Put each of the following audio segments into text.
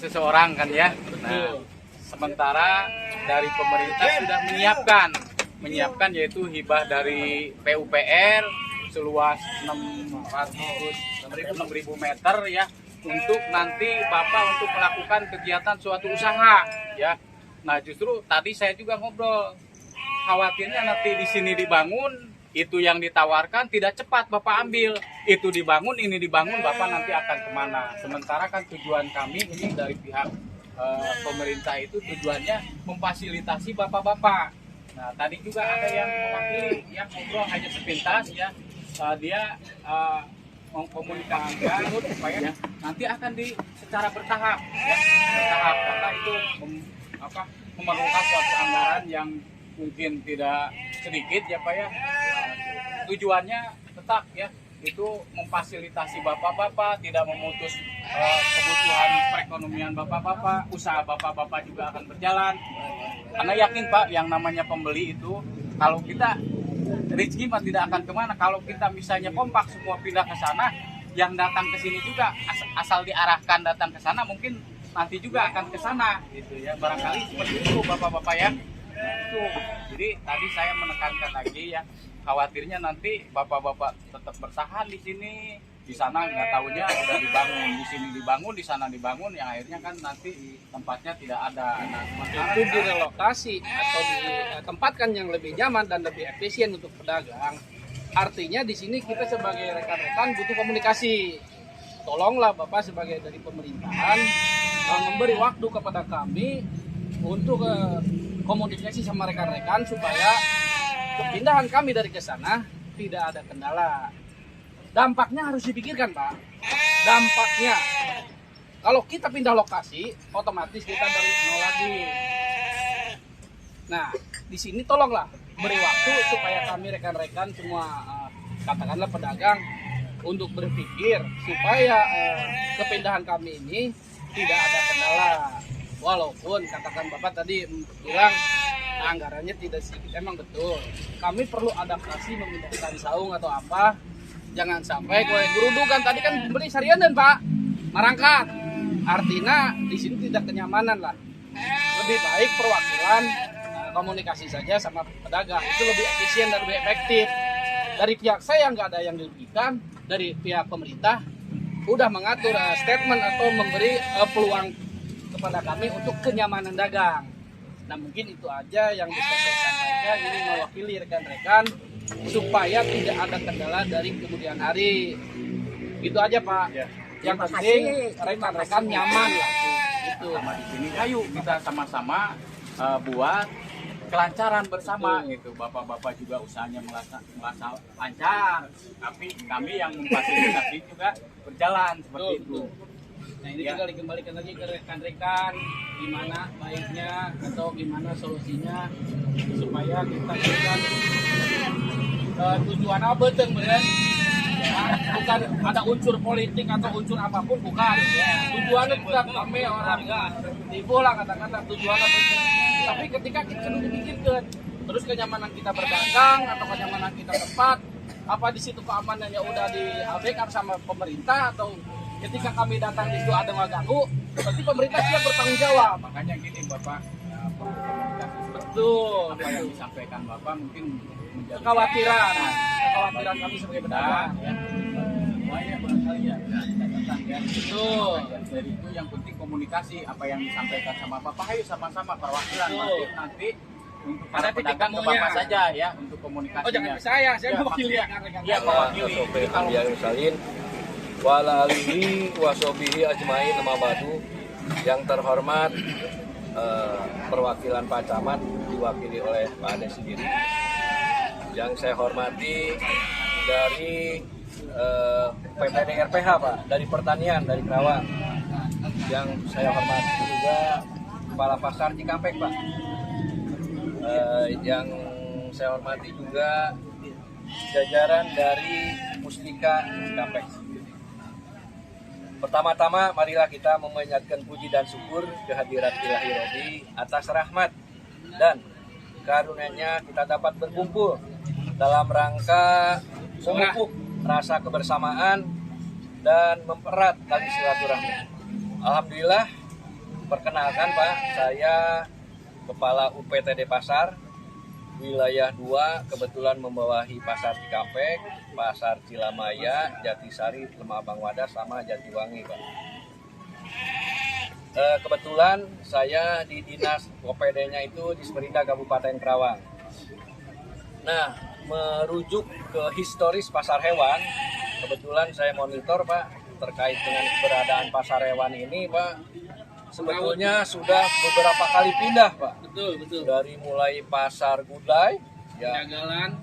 seseorang kan ya. Nah, sementara dari pemerintah sudah menyiapkan yaitu hibah dari PUPR seluas 6.000 meter ya, untuk nanti Bapak untuk melakukan kegiatan suatu usaha ya. Nah, justru tadi saya juga ngobrol, khawatirnya nanti di sini dibangun, itu yang ditawarkan tidak cepat Bapak ambil, itu dibangun, ini dibangun, Bapak nanti akan kemana? Sementara kan tujuan kami ini dari pihak pemerintah itu tujuannya memfasilitasi bapak-bapak. Nah, tadi juga ada yang mewakili, yang ngobrol hanya sepintas ya, dia mengkomunikasikan supaya nanti akan secara bertahap ya, karena itu memerlukan suatu anggaran yang mungkin tidak sedikit ya Pak ya. Tujuannya tetap ya, itu memfasilitasi bapak-bapak, tidak memutus kebutuhan perekonomian bapak-bapak, usaha bapak-bapak juga akan berjalan. Karena yakin Pak, yang namanya pembeli itu, kalau kita rezeki mah tidak akan kemana. Kalau kita misalnya kompak semua pindah ke sana, yang datang ke sini juga asal diarahkan datang ke sana, mungkin nanti juga akan ke sana gitu ya. Barangkali seperti itu bapak-bapak ya. Itu. Jadi tadi saya menekankan lagi ya, khawatirnya nanti bapak-bapak tetap bertahan di sini, di sana nggak tahunya udah dibangun, di sini dibangun, di sana dibangun, yang akhirnya kan nanti tempatnya tidak ada. Nah, itu direlokasi atau ditempatkan yang lebih nyaman dan lebih efisien untuk pedagang. Artinya di sini kita sebagai rekan-rekan butuh komunikasi. Tolonglah Bapak sebagai dari pemerintahan memberi waktu kepada kami untuk komunikasi sama rekan-rekan supaya kepindahan kami dari ke sana tidak ada kendala. Dampaknya harus dipikirkan Pak. Dampaknya kalau kita pindah lokasi, otomatis kita dari nol lagi. Nah, di sini tolonglah beri waktu supaya kami rekan-rekan semua, katakanlah pedagang, untuk berpikir supaya kepindahan kami ini tidak ada kendala. Walaupun katakan Bapak tadi bilang anggarannya tidak sedikit, emang betul. Kami perlu adaptasi memindahkan saung atau apa. Jangan sampai gerudukan tadi kan beli sarian dan Pak marangkat. Artinya di sini tidak kenyamanan lah. Lebih baik perwakilan komunikasi saja sama pedagang, itu lebih efisien dan lebih efektif. Dari pihak saya nggak ada yang dirugikan, dari pihak pemerintah udah mengatur statement atau memberi peluang kepada kami untuk kenyamanan dagang. Nah, mungkin itu aja yang bisa saya sampaikan, ini mewakili rekan-rekan supaya tidak ada kendala dari kemudian hari. Itu aja Pak. Ya. Yang penting rekan-rekan nyaman lah. Itu. Sama di sini, ayo kita sama-sama buat kelancaran bersama gitu. Bapak-bapak juga usahanya merasa lancar, tapi kami yang memfasilitasi juga berjalan seperti itu. Nah, ini juga dikembalikan lagi ke rekan-rekan gimana baiknya atau gimana solusinya supaya kita berikan tujuan apa betul benar. Bukan ada unsur politik atau unsur apapun, bukan. Tujuannya bukan kami orang tipu lah kata-kata tujuannya betul. Tapi ketika kita memikirkan terus kenyamanan kita berdagang atau kenyamanan kita tempat, apa di situ keamanannya udah di backup sama pemerintah, atau ketika kami datang di situ ada nggak ganggu, berarti pemerintah siap bertanggung jawab. Makanya gini Bapak, perlu komunikasi. Betul. Apa yang disampaikan Bapak mungkin menjadi kekhawatiran kami sebagai pedagang. Ya. Semuanya barangkali ya catatan ya. Betul. Dari itu yang penting komunikasi, apa yang disampaikan sama Bapak, ayo sama-sama perwakilan nanti untuk para pedagang ke Bapak saja ya untuk komunikasinya. Oh, jangan ke saya mewakili rekan-rekan. Iya, mewakili. Jadi kalau salin wala alihi wasobihi ajmain nama batu, yang terhormat perwakilan Pak Camat diwakili oleh Pak Ade sendiri. Yang saya hormati dari PPD RPH Pak, dari pertanian, dari Kerawang. Yang saya hormati juga Kepala Pasar Cikampek Pak. Yang saya hormati juga jajaran dari Mustika Cikampek. Pertama-tama marilah kita memanjatkan puji dan syukur kehadirat Ilahi Robi atas rahmat dan karunia-Nya kita dapat berkumpul dalam rangka memupuk rasa kebersamaan dan mempererat tali silaturahmi. Alhamdulillah Perkenalkan Pak, saya Kepala UPTD Pasar Wilayah 2, kebetulan membawahi Pasar Cikampek, Pasar Cilamaya, Jatisari, Lemah Abang Wadas, sama Jatiwangi Pak. Kebetulan saya di dinas OPD-nya itu di Sperinda Kabupaten Kerawang. Nah, merujuk ke historis pasar hewan, kebetulan saya monitor Pak terkait dengan keberadaan pasar hewan ini Pak. Sebetulnya sudah beberapa kali pindah Pak. Betul. Dari mulai pasar Gudai, ya, Jagalan.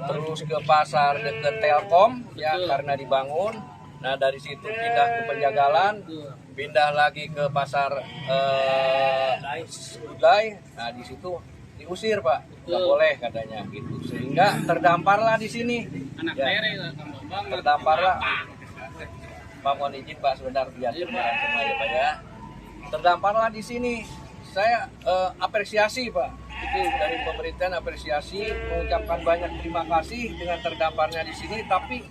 terus ke pasar dekat Telkom, ya Betul. karena dibangun. Nah dari situ pindah ke Penjagalan, Betul. pindah lagi ke pasar Gudai. Nah di situ diusir Pak, nggak Betul. boleh katanya gitu. Sehingga terdamparlah di sini. Anak Ya. tere Kang Bambang. Terdamparlah. Pak mohon izin Pak sebentar biar Iya, Pak. kedengaran semua ya Pak ya. Terdamparlah di sini. Saya apresiasi Pak. Itu dari pemerintahan apresiasi, mengucapkan banyak terima kasih dengan terdamparnya di sini. Tapi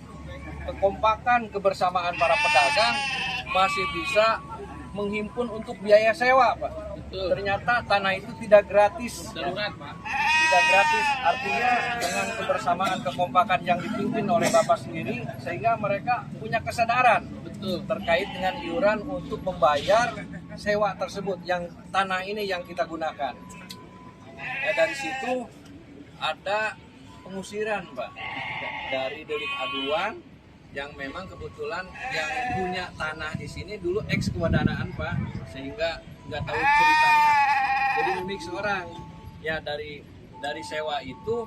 kekompakan kebersamaan para pedagang masih bisa menghimpun untuk biaya sewa Pak. Betul. Ternyata tanah itu tidak gratis. Darurat Pak. Tidak gratis, artinya dengan kebersamaan kekompakan yang dipimpin oleh Bapak sendiri, sehingga mereka punya kesadaran Betul. terkait dengan iuran untuk membayar sewa tersebut yang tanah ini yang kita gunakan. Ya, dari situ ada pengusiran Pak dari delik aduan yang memang kebetulan yang punya tanah di sini dulu ex kewadanaan Pak, sehingga nggak tahu ceritanya jadi milik seorang. Ya dari sewa itu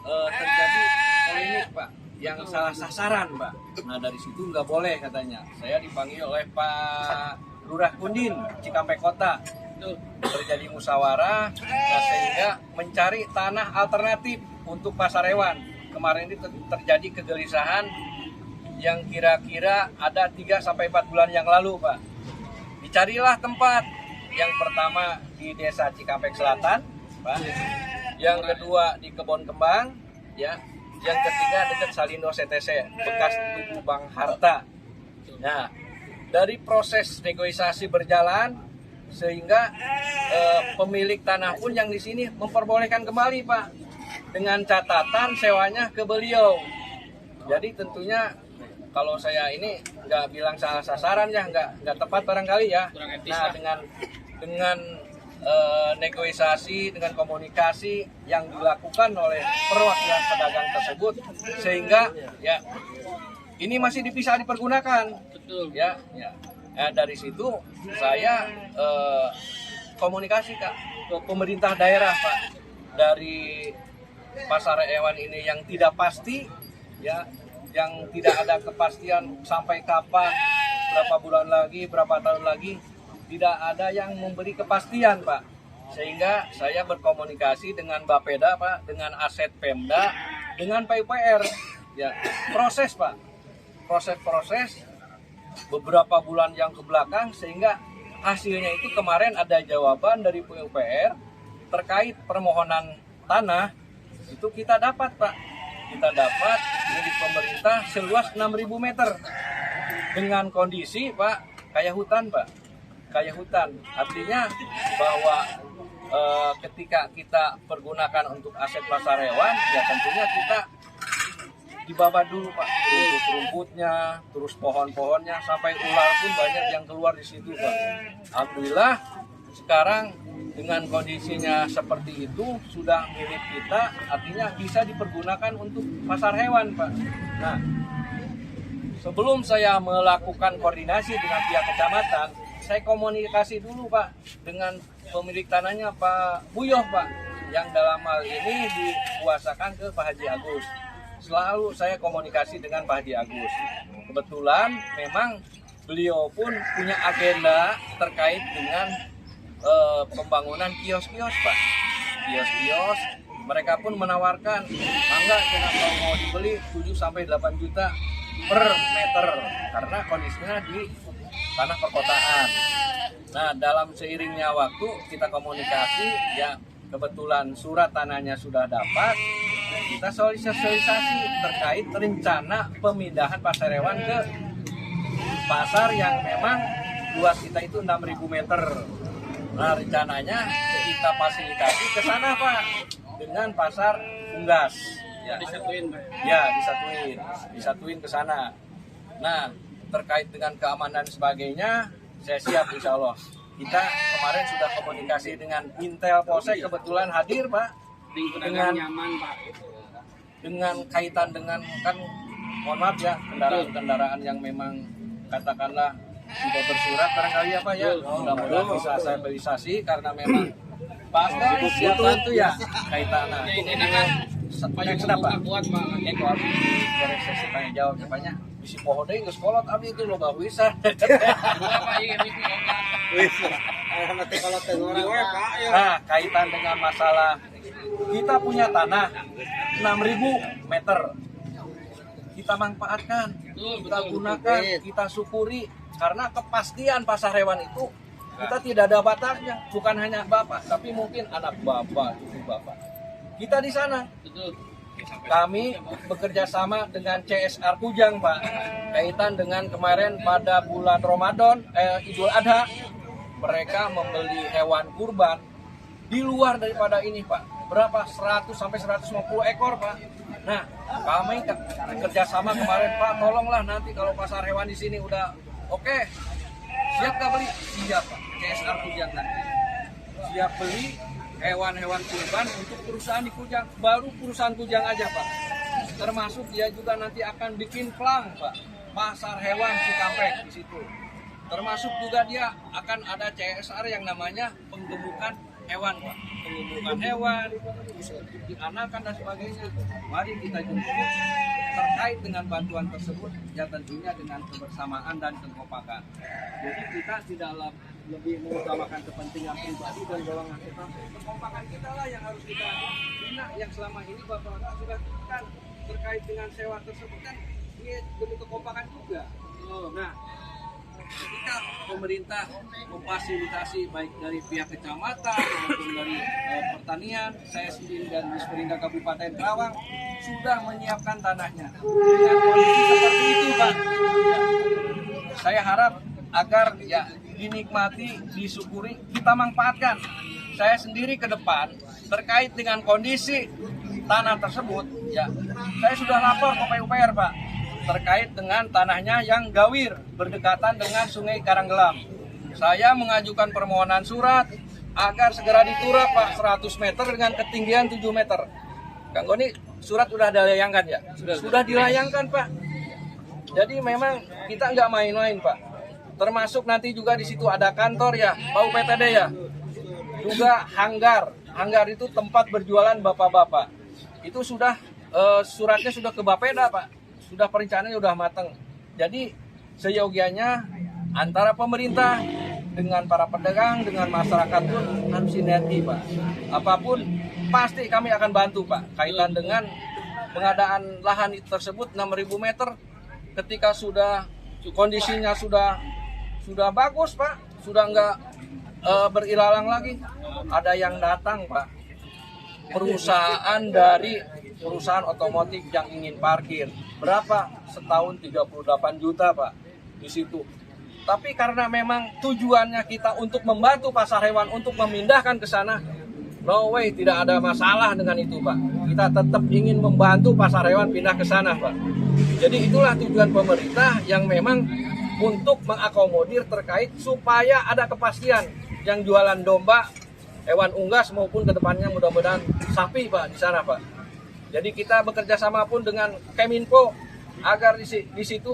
terjadi polemik Pak yang salah sasaran Pak. Nah dari situ nggak boleh katanya. Saya dipanggil oleh Pak Lurah Kundin Cikampek Kota, Betul. terjadi musyawarah, nah, sehingga mencari tanah alternatif untuk pasar hewan. Kemarin ini terjadi kegelisahan yang kira-kira ada 3-4 bulan yang lalu Pak. Dicarilah tempat. Yang pertama di Desa Cikampek Selatan Pak. Yang kedua di Kebon Kembang, ya. Yang ketiga dekat Salindo CTC, bekas Tugu Bank Harta. Nah, dari proses negosiasi berjalan sehingga pemilik tanah pun yang di sini memperbolehkan kembali Pak, dengan catatan sewanya ke beliau. Jadi tentunya kalau saya ini nggak bilang salah sasaran ya, nggak tepat barangkali ya. Kurang etis Nah lah. dengan negosiasi, dengan komunikasi yang dilakukan oleh perwakilan pedagang tersebut, sehingga ya ini masih bisa dipergunakan. Betul. Ya. Nah, dari situ saya komunikasi Kak ke pemerintah daerah Pak, dari pasar hewan ini yang tidak pasti, ya, yang tidak ada kepastian sampai kapan, berapa bulan lagi, berapa tahun lagi, tidak ada yang memberi kepastian Pak. Sehingga saya berkomunikasi dengan Bapeda Pak, dengan Aset Pemda, dengan PUPR, ya, proses Pak, proses beberapa bulan yang kebelakang, sehingga hasilnya itu kemarin ada jawaban dari PUPR terkait permohonan tanah itu kita dapat Pak, kita dapat milik pemerintah seluas 6.000 meter dengan kondisi Pak kayak hutan Pak, kayak hutan, artinya bahwa ketika kita pergunakan untuk aset pasar hewan ya tentunya kita dibabat dulu Pak, rumput-rumputnya, terus pohon-pohonnya, sampai ular pun banyak yang keluar di situ Pak. Alhamdulillah sekarang dengan kondisinya seperti itu sudah milik kita, artinya bisa dipergunakan untuk pasar hewan Pak. Nah, sebelum saya melakukan koordinasi dengan pihak kecamatan, saya komunikasi dulu Pak dengan pemilik tanahnya Pak Buyoh Pak, yang dalam hal ini dikuasakan ke Pak Haji Agus. Selalu saya komunikasi dengan Pak Haji Agus. Kebetulan memang beliau pun punya agenda terkait dengan pembangunan kios-kios Pak. Kios-kios, mereka pun menawarkan, mangga kenapa mau dibeli 7-8 juta per meter, karena kondisinya di tanah perkotaan. Nah, dalam seiringnya waktu kita komunikasi, ya kebetulan surat tanahnya sudah dapat, kita sosialisasi terkait rencana pemindahan pasar hewan ke pasar yang memang luas kita itu 6.000 meter. Nah, rencananya kita fasilitasi ke sana Pak dengan pasar unggas. Ya, disatuin ke sana. Nah, terkait dengan keamanan sebagainya, saya siap insya Allah. Kita kemarin sudah komunikasi dengan Intel Polsek, kebetulan hadir Pak, dengan nyaman Pak. Dengan kaitan dengan kan mohon maaf ya, kendaraan-kendaraan yang memang katakanlah sudah bersurat barangkali apa ya, mudah-mudahan bisa saya verifikasi karena memang Pak Asda siap bantu ya kaitannya. Ini kan Yang kenapa? kuat Pak. Eko abdi beres sesi tanya jawab banyak. Bisi poho deui geus kolot abdi itu loba bisa. Nah, kaitan dengan masalah kita punya tanah 6.000 meter. Kita manfaatkan, kita gunakan, kita syukuri karena kepastian pasar hewan itu kita tidak ada batasnya, bukan hanya bapak, tapi mungkin anak bapak, cucu bapak. Kita di sana. Kami bekerja sama dengan CSR Kujang Pak, kaitan dengan kemarin pada bulan Ramadan, Idul Adha, mereka membeli hewan kurban di luar daripada ini Pak. Berapa? 100 sampai 150 ekor Pak. Nah, kami bekerja sama kemarin Pak, tolonglah nanti kalau pasar hewan di sini udah oke. Siap gak beli? Siap Pak. CSR Kujang nanti. Siap beli hewan-hewan kurban untuk perusahaan di Kujang, baru perusahaan Kujang aja Pak. Termasuk dia juga nanti akan bikin plang Pak, pasar hewan Cikampek di situ. Termasuk juga dia akan ada CSR yang namanya penggemukan hewan Pak, penggemukan hewan, dianakan dan sebagainya. Mari kita jemput terkait dengan bantuan tersebut, ya tentunya dengan kebersamaan dan kekompakan. Jadi kita tidak lebih mengutamakan kepentingan pribadi dan golongan kita. Kekompakan kita lah yang harus kita bina, yang selama ini Bapak sudah kan terkait dengan sewa tersebut kan ini demi kekompakan juga. Nah, ketika pemerintah memfasilitasi baik dari pihak kecamatan maupun dari pertanian, saya sendiri dan Disperindak Kabupaten Karawang sudah menyiapkan tanahnya. Dengan kondisi seperti itu Pak, saya harap agar ya dinikmati, disyukuri, kita manfaatkan. Saya sendiri ke depan terkait dengan kondisi tanah tersebut, ya saya sudah lapor ke PUPR Pak, terkait dengan tanahnya yang gawir berdekatan dengan Sungai Karanggelam. Saya mengajukan permohonan surat agar segera diturap Pak 100 meter dengan ketinggian 7 meter. Kang Goni, surat sudah dilayangkan ya? Sudah dilayangkan Pak. Jadi memang kita nggak main-main Pak. Termasuk nanti juga di situ ada kantor ya, Pak UPTD ya. Juga hanggar. Hanggar itu tempat berjualan bapak-bapak. Itu sudah suratnya sudah ke Bapeda Pak. Sudah perencanaannya sudah matang. Jadi seyogianya antara pemerintah dengan para pedagang, dengan masyarakat pun harus sinergi Pak. Apapun pasti kami akan bantu Pak. Kaitan dengan pengadaan lahan tersebut 6.000 meter ketika sudah kondisinya sudah bagus Pak. Sudah enggak berilalang lagi. Ada yang datang Pak. Perusahaan otomotif yang ingin parkir. Berapa? Setahun 38 juta Pak di situ. Tapi karena memang tujuannya kita untuk membantu pasar hewan, untuk memindahkan ke sana, no way, tidak ada masalah dengan itu Pak. Kita tetap ingin membantu pasar hewan pindah ke sana Pak. Jadi itulah tujuan pemerintah yang memang untuk mengakomodir terkait supaya ada kepastian yang jualan domba, hewan unggas maupun kedepannya mudah-mudahan sapi Pak di sana Pak. Jadi kita bekerja sama pun dengan Keminfo agar di situ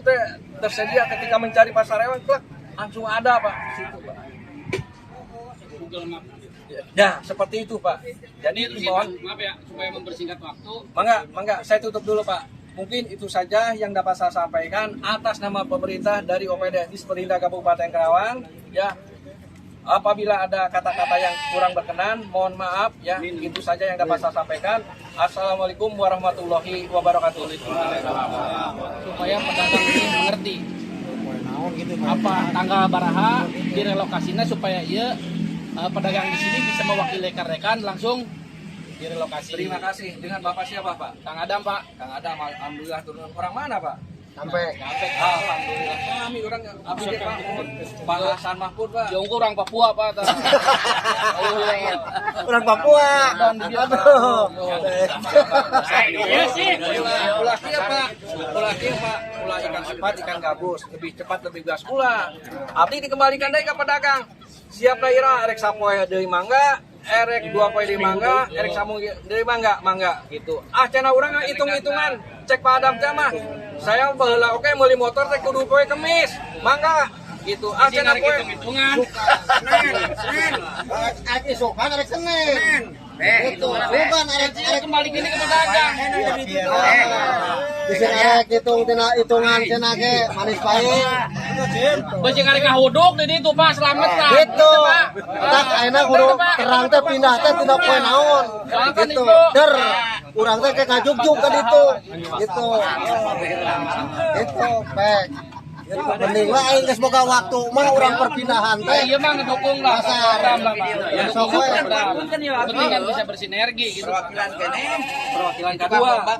tersedia ketika mencari pasar hewan klak langsung ada Pak di situ Pak. Google Map. Ya seperti itu Pak. Jadi mohon maaf ya supaya mempersingkat waktu. Mangga saya tutup dulu Pak. Mungkin itu saja yang dapat saya sampaikan atas nama pemerintah dari OPD Disperindak Kabupaten Karawang. Ya, apabila ada kata-kata yang kurang berkenan, mohon maaf ya. Itu saja yang dapat saya sampaikan. Assalamualaikum warahmatullahi wabarakatuh. Supaya pedagang ini mengerti apa tanggal baraha direlokasinya supaya pedagang di sini bisa mewakili rekan-rekan langsung direlokasi. Terima kasih. Dengan Bapak siapa Pak? Kang Adam Pak. Kang Adam, alhamdulillah turun. Orang mana Pak? sampai Alhamdulillah. Kami orang abdi teh Pak Pak Hasan Mahfud Pak. Jeung urang Papua Pak tah. orang Papua. Aduh. Iya sih. Ulah kieu Pak. Ulah ikan sepat, ikan gabus, lebih cepat lebih gas pula. Abdi dikembalikan deui ka pedagang. Siap da ira erek sapoe deui mangga, erek 2 poe deui mangga, erek samu deui mangga gitu. Cenah urang hitung-hitungan cek Pak Adam teh mah. Saya baheula oke meuli motor teh kudu poe Kemis. Mangga gitu. Cenah poe hitungan. Senin. Aki sokan arek Senin. Itu bukan arek Kembali gini ke pedagang. bisa arek hitung tina hitungan cenah ge manis pae. Beuceung arek ngahuduk di ditu Pak, slamet lah. Gitu. Tak ayeuna kudu terang teh pindah teh tina poe naon. Gitu. Der urang teh kayak ngajugjug ka ditu. Gitu. Gitu, pek. Gitu, mending lah aing geus boga waktu mah urang perpindahan teh. Iya mah ngedukung lah. Pasar. Sok we. Penting kan bisa bersinergi gitu. Perwakilan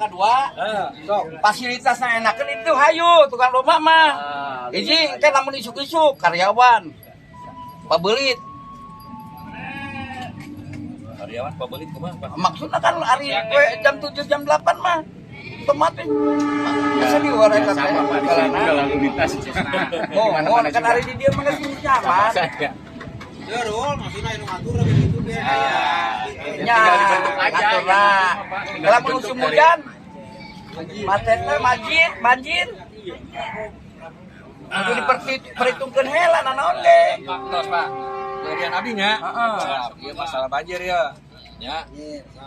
kedua. Fasilitasnya enakan itu hayu tukang lomba mah. Hiji kan lamun isuk-isuk karyawan. Pabelit. Karyawan pabelit kumaha Pak? Maksudnya kan hari jam 7 jam 8 mah. Otomatis. Bisa diwarek sama Pak di sini juga lalu lintas Oh, kan hari di dia mah geus nyaman. Ya, atur lah. Kalau musim hujan, matenya banjir. Kudu diperhitungkeun heula nanaon ge. Tos Pak. Kejadian abinya. Heeh. Iya masalah banjir ya. Ya.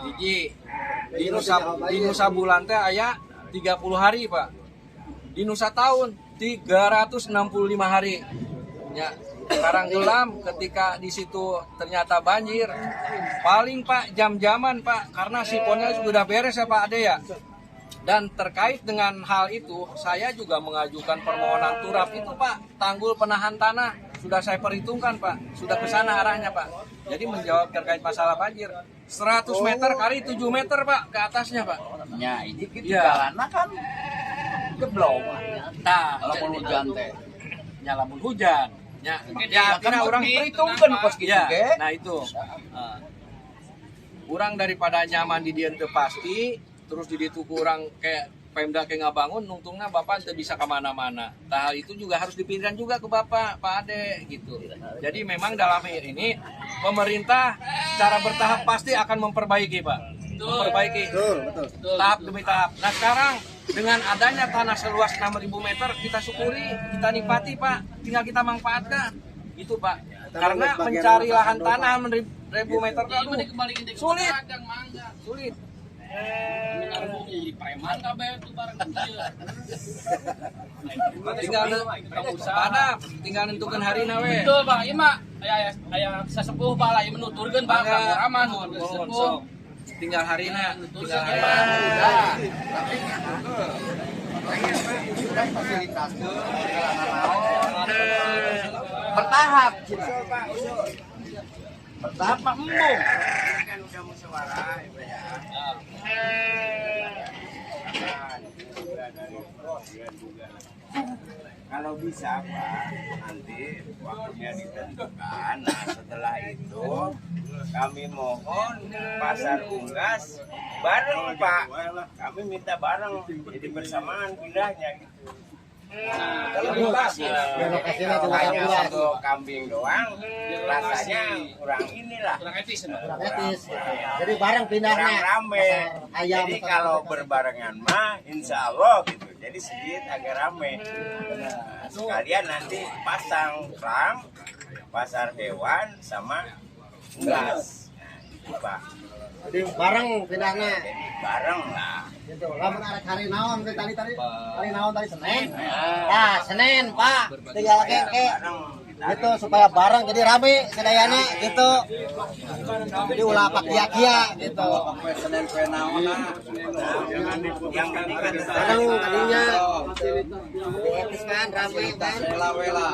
Hiji di Nusa Bulan teh aya 30 hari, Pak. Di Nusa Tahun 365 hari. Ya. Sekarang gelam ketika di situ ternyata banjir. Paling Pak jam-jaman Pak karena sifonnya sudah beres ya Pak Ade ya. Dan terkait dengan hal itu saya juga mengajukan permohonan turap itu Pak, tanggul penahan tanah sudah saya perhitungkan Pak, sudah ke sana arahnya Pak. Jadi menjawab terkait masalah banjir 100 meter kali 7 meter Pak ke atasnya Pak. Ya, ini kita Ya. jalanna kan geblong. Nah, Lamun hujan teh. Nyalamun hujan. Ya, Kan orang perhitungkeun pos kitu ya, ge. nah itu. Kurang daripada nyaman di dieu teu pasti, terus di ditu kurang kayak Pemda kayak ngabangun, nungtungna Bapak teu bisa kemana-mana. Nah, hal itu juga harus dipikirkan juga ke Bapak, Pak Ade gitu. Jadi memang dalam hal ini pemerintah secara bertahap pasti akan memperbaiki, Pak. Memperbaiki. Betul. Tahap demi tahap. Nah, sekarang dengan adanya tanah seluas 6.000 meter kita syukuri, kita nikmati, Pak. Tinggal kita manfaatkan. Itu, Pak. Karena mencari lahan tanah 1.000 meter itu aduh, sulit. Sulit. Tinggal nentukan hari nawe. betul Pak, iya mah aya sesepuh Pak lah menuturkeun Pak aman sesepuh. Tinggal harina, Bertahap. Bertahap mah embung. Kalau bisa Pak, nanti waktunya ditentukan. Nah setelah itu kami mohon pasar unggas bareng Pak. Kami minta bareng, jadi bersamaan pindahnya gitu. Kalau lokasinya juga hanya jelas. untuk kambing doang, rasanya kurang inilah. Kurang etis. Etis. Jadi bareng pindahnya. Kurang rame. Pasar ayam. Jadi kalau berbarengan mah insya Allah gitu. Jadi sedikit agak rame. Nah, sekalian nanti pasang ram, pasar hewan sama unggas. Nah, itu Pak. Jadi bareng pindahnya. Jadi bareng lah. Gitu. Lamun arek hari naon teh tadi hari naon tadi Senin. Nah, Senin, Pak. Tinggal keke. Bareng. Gitu supaya bareng jadi rame sedayana gitu. Jadi ulah pakia-kia gitu. Senin naon lah. Yang penting kan Bareng tadinya dietis kan rame kan. wela-wela.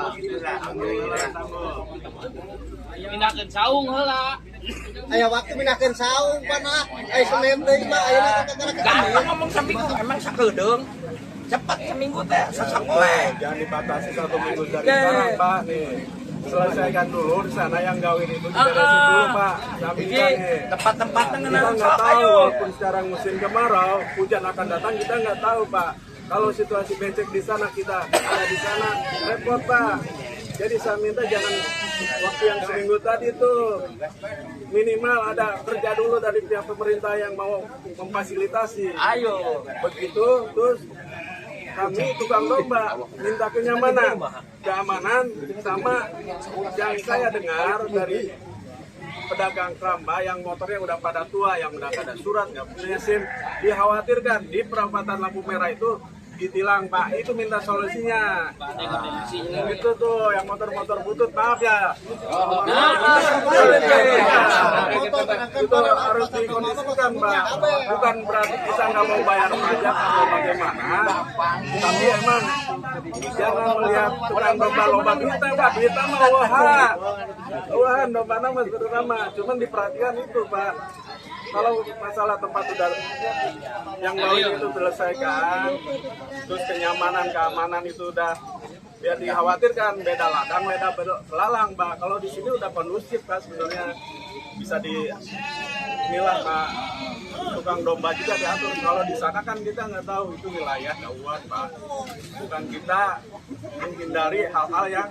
Pindahkeun saung heula. Aya waktu pindahkeun saung pana. Senin deui mah ayeuna ka Gak ngomong samping emang sakedeung. cepat seminggu teh sesek boleh. Jangan dibatasi 1 minggu dari sekarang, Pak. Nih, selesaikan dulu di sana yang gawin itu diberesin dulu, Pak. Kami Jadi tempat-tempatnya kita ngenang nggak sok tahu, ayo. walaupun sekarang musim kemarau, hujan akan datang, kita nggak tahu, Pak. Kalau situasi becek di sana, kita ada di sana, repot, Pak. Jadi saya minta jangan waktu yang seminggu tadi tuh minimal ada kerja dulu dari pihak pemerintah yang mau memfasilitasi. Ayo. Begitu, terus kami tukang domba minta keamanan sama yang saya dengar dari pedagang keramba yang motornya udah pada tua, yang udah ada surat, nggak punya SIM, dikhawatirkan di perapatan lampu merah itu ditilang, Pak. Itu minta solusinya. Itu tuh yang motor-motor butut, maaf ya. Itu harus dikondisikan, Pak. Bukan berarti kita nggak mau bayar pajak atau bagaimana, tapi emang jangan melihat tukang domba lomba kita, Pak. Kita mah wahan domba nama terutama. Cuman diperhatikan itu, Pak. Kalau masalah tempat udah yang lain itu selesaikan, terus keamanan itu udah biar dikhawatirkan, beda ladang, beda belalang, Pak. Kalau di sini udah kondusif, Pak, sebenarnya bisa dimilah, Pak. Tukang domba juga diatur. Kalau di sana kan kita nggak tahu itu wilayah jauhan, Pak. Bukan kita menghindari hal-hal yang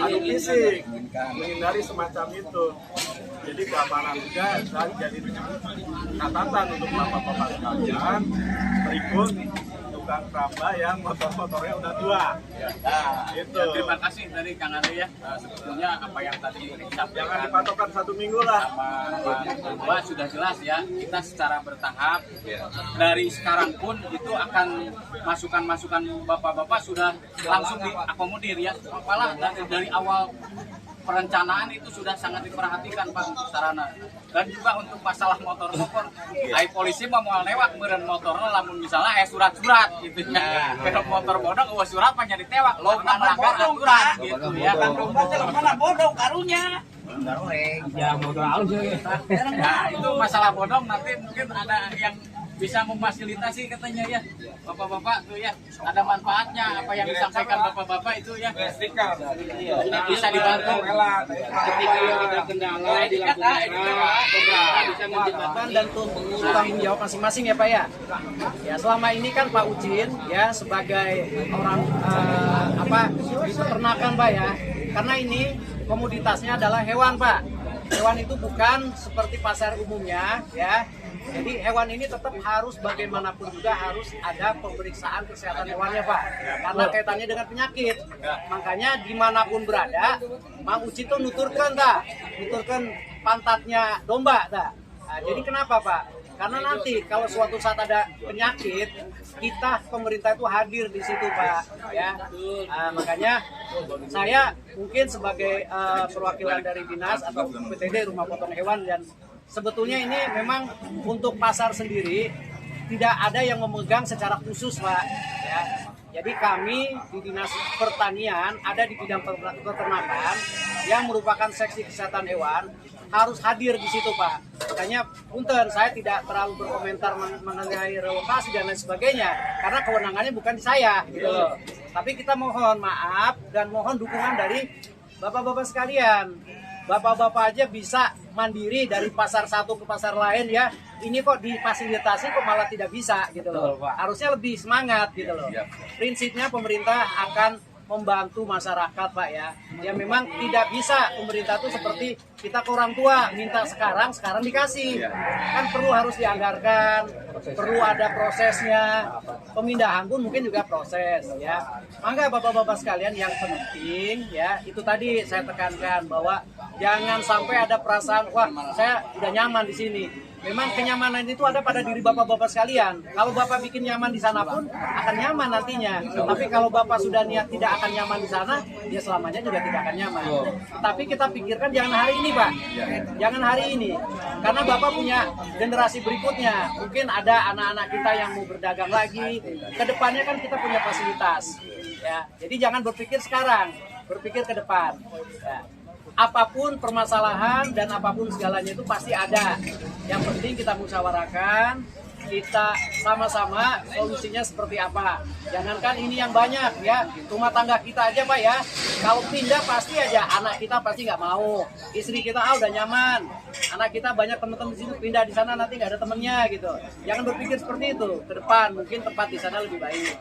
adu fisik, menghindari semacam itu. Jadi keamanan juga jadi catatan untuk bapak-bapak sekalian berikut tukang keramba yang motor-motornya udah tua. Nah, itu. Ya, terima kasih dari Kang Ari ya. Sebetulnya apa yang tadi Jangan disampaikan dipatokan 1 minggu lah. sama Pak Ketua sudah jelas ya. Kita secara bertahap dari sekarang pun itu akan masukan-masukan bapak-bapak sudah langsung diakomodir ya. Apalah dari awal perencanaan itu sudah sangat diperhatikan, Pak, untuk sarana dan juga untuk masalah motor-motor. Ai polisi mau newak meureun motorna lamun misalnya surat-surat gitu ya. Kalau motor bodong eueuh surat mah jadi tewak. Lo mana bodong surat gitu ya. Kan domba teh mana bodong karunya. Nah, itu masalah bodong nanti mungkin ada yang bisa memfasilitasi katanya ya. Bapak-bapak tuh ya, ada manfaatnya apa yang disampaikan bapak-bapak itu ya. Bisa dibantu. Ketika ada kendala di lampu merah, pemerintah bisa menjembatkan dan tuh tanggung jawab masing-masing ya, Pak ya. Ya, selama ini kan Pak Ucin ya sebagai orang peternakan, Pak ya. Karena ini komoditasnya adalah hewan, Pak. Hewan itu bukan seperti pasar umumnya ya. Jadi hewan ini tetap harus bagaimanapun juga harus ada pemeriksaan kesehatan hewannya, Pak. Karena kaitannya dengan penyakit. Makanya dimanapun berada, Mang Uci tuh nuturkan pantatnya domba, tak. Nah, jadi kenapa, Pak? Karena nanti kalau suatu saat ada penyakit, kita pemerintah itu hadir di situ, Pak. Ya, makanya saya mungkin sebagai perwakilan dari dinas atau PTD Rumah Potong Hewan dan sebetulnya ini memang untuk pasar sendiri tidak ada yang memegang secara khusus, Pak. Ya. Jadi kami di Dinas Pertanian ada di bidang peternakan yang merupakan seksi kesehatan hewan harus hadir di situ, Pak. Makanya punten saya tidak terlalu berkomentar mengenai relokasi dan lain sebagainya karena kewenangannya bukan di saya gitu loh. Tapi kita mohon maaf dan mohon dukungan dari bapak-bapak sekalian. Bapak-bapak aja bisa mandiri dari pasar satu ke pasar lain ya. Ini kok difasilitasi kok malah tidak bisa gitu loh. Harusnya lebih semangat gitu loh. Prinsipnya pemerintah akan membantu masyarakat, Pak ya. Ya memang tidak bisa pemerintah itu seperti kita ke orang tua minta sekarang dikasih. Kan perlu harus dianggarkan, perlu ada prosesnya. Pemindahan pun mungkin juga proses ya. Maka bapak-bapak sekalian yang penting ya itu tadi saya tekankan bahwa jangan sampai ada perasaan wah saya udah nyaman di sini. Memang kenyamanan itu ada pada diri bapak-bapak sekalian. Kalau bapak bikin nyaman di sana pun akan nyaman nantinya. Tapi kalau bapak sudah niat tidak akan nyaman di sana, dia selamanya juga tidak akan nyaman. Tapi kita pikirkan jangan hari ini, Pak. Jangan hari ini. Karena bapak punya generasi berikutnya. Mungkin ada anak-anak kita yang mau berdagang lagi. Kedepannya kan kita punya fasilitas. Ya, jadi jangan berpikir sekarang, berpikir ke depan. Ya. Apapun permasalahan dan apapun segalanya itu pasti ada. Yang penting kita musyawarahkan, kita sama-sama solusinya seperti apa. Jangankan ini yang banyak ya, rumah tangga kita aja Pak ya, kalau pindah pasti aja anak kita pasti nggak mau, istri kita udah nyaman, anak kita banyak teman-teman di situ, pindah di sana nanti nggak ada temennya gitu. Jangan berpikir seperti itu, ke depan mungkin tempat di sana lebih baik.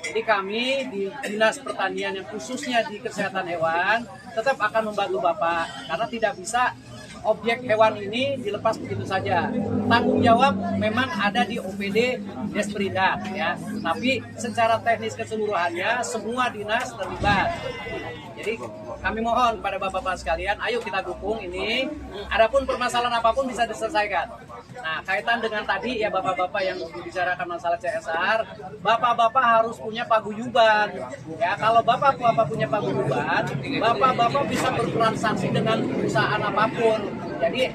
Jadi kami di Dinas Pertanian yang khususnya di kesehatan hewan tetap akan membantu Bapak, karena tidak bisa objek hewan ini dilepas begitu saja. Tanggung jawab memang ada di OPD Desperindak ya. Tapi secara teknis keseluruhannya semua dinas terlibat. Jadi kami mohon pada bapak-bapak sekalian, ayo kita dukung ini. Adapun permasalahan apapun bisa diselesaikan. Nah, kaitan dengan tadi ya bapak-bapak yang membicarakan masalah CSR, bapak-bapak harus punya paguyuban. Ya, kalau bapak-bapak punya paguyuban, bapak-bapak bisa bertransaksi dengan perusahaan apapun. Jadi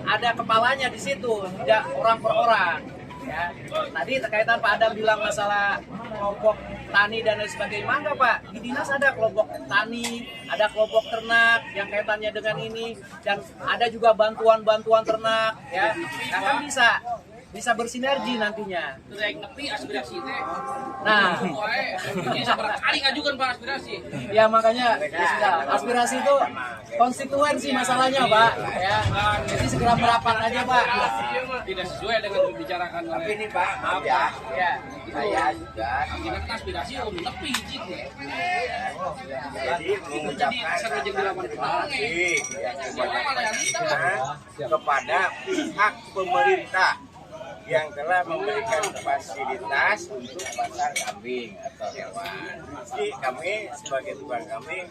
ada kepalanya di situ, tidak orang per orang. Ya, tadi terkaitan Pak Adam bilang masalah kelompok tani dan lain sebagainya. Mangga Pak, di dinas ada kelompok tani, ada kelompok ternak yang kaitannya dengan ini, dan ada juga bantuan-bantuan ternak. Ya, nah, kan bisa bersinergi nantinya. Nah, Bisa berkali ngajukan Pak aspirasi. ya makanya aspirasi itu konstituensi masalahnya Pak. Ya, jadi segera merapat aja Pak. Tidak sesuai dengan dibicarakan oleh. Tapi ini Pak, maaf ya, Ya. saya juga Kita aspirasi untuk lebih izin ya. jadi mengucapkan terima kasih kepada pihak pemerintah yang telah memberikan fasilitas untuk pasar kambing atau hewan. Jadi kami sebagai tukang kambing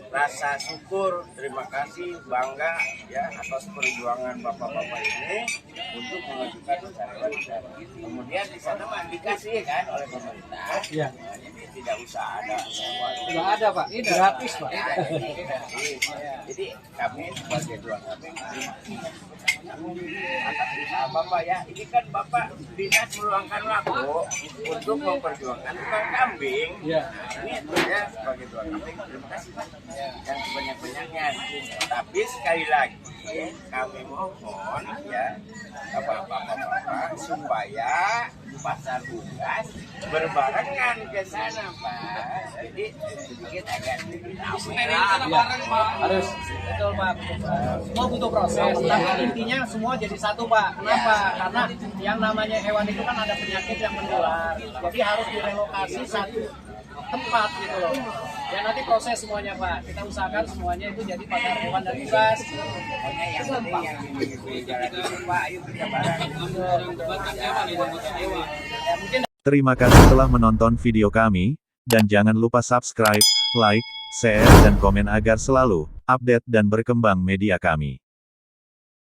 rasa syukur, terima kasih, bangga ya atas perjuangan bapak-bapak ini untuk mengajukan pasar hewan. Kemudian di sana mah dikasih kan oleh pemerintah. Iya. Jadi tidak usah ada sewa. Nggak ada Pak, ini gratis Pak. Jadi kami sebagai tukang kambing atas usaha Bapak ya, ini kan Bapak dinas meluangkan waktu untuk memperjuangkan tukang kambing. Iya. Ini saya sebagai tukang kambing terima kasih Pak yang sebanyak-banyaknya. Tapi sekali lagi kami mohon ya Bapak-bapak supaya pasar unggas berbarengan ke sana Pak. Jadi sedikit agak Harus betul Pak. Semua butuh proses. Tapi intinya semua jadi satu Pak. Kenapa? Karena yang namanya hewan itu kan ada penyakit yang menular. Jadi harus direlokasi satu tempat gitu loh. Ya nanti proses semuanya Pak. Kita usahakan semuanya itu jadi pasar hewan dan unggas. pokoknya yang penting yang di jalan itu Pak, ayo kita bareng. Ya mungkin Terima kasih telah menonton video kami, dan jangan lupa subscribe, like, share dan komen agar selalu update dan berkembang media kami.